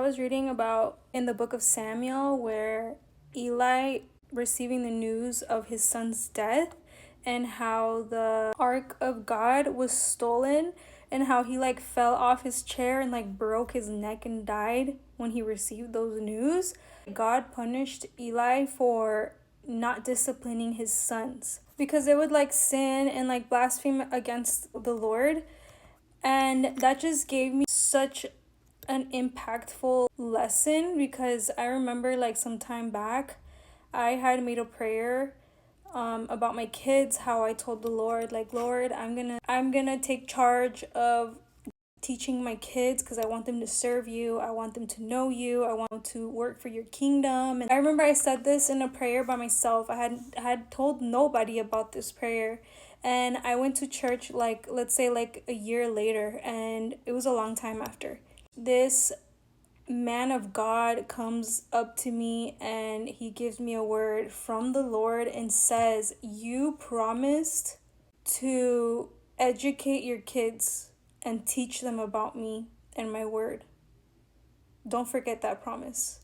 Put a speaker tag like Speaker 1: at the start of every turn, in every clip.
Speaker 1: was reading about in the book of Samuel where Eli receiving the news of his son's death and how the ark of God was stolen and how he like fell off his chair and like broke his neck and died when he received those news. God punished Eli for not disciplining his sons because they would like sin and like blaspheme against the Lord. And that just gave me such an impactful lesson because I remember like some time back I had made a prayer about my kids, how I told the Lord like, Lord, I'm gonna take charge of teaching my kids because I want them to serve you. I want them to know you. I want them to work for your kingdom. And I remember I said this in a prayer by myself. I had told nobody about this prayer. And I went to church like let's say like a year later, and it was a long time after. This man of God comes up to me and he gives me a word from the Lord and says, "You promised to educate your kids and teach them about me and my word. Don't forget that promise."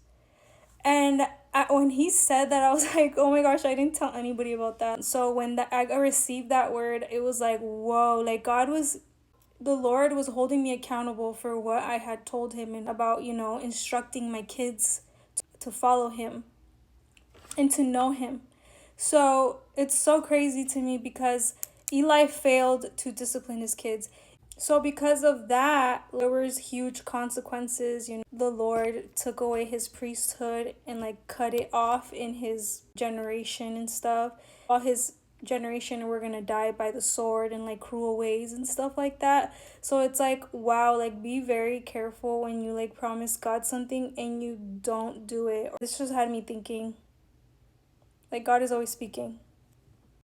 Speaker 1: And when he said that, I was like, oh my gosh, I didn't tell anybody about that. So when I received that word, it was like, whoa, like the Lord was holding me accountable for what I had told him and about, instructing my kids to follow him and to know him. So it's so crazy to me because Eli failed to discipline his kids. So because of that, there was huge consequences. The Lord took away his priesthood and like cut it off in his generation and stuff. All his generation were gonna die by the sword and like cruel ways and stuff like that. So it's like, wow, like be very careful when you like promise God something and you don't do it. This just had me thinking, like God is always speaking.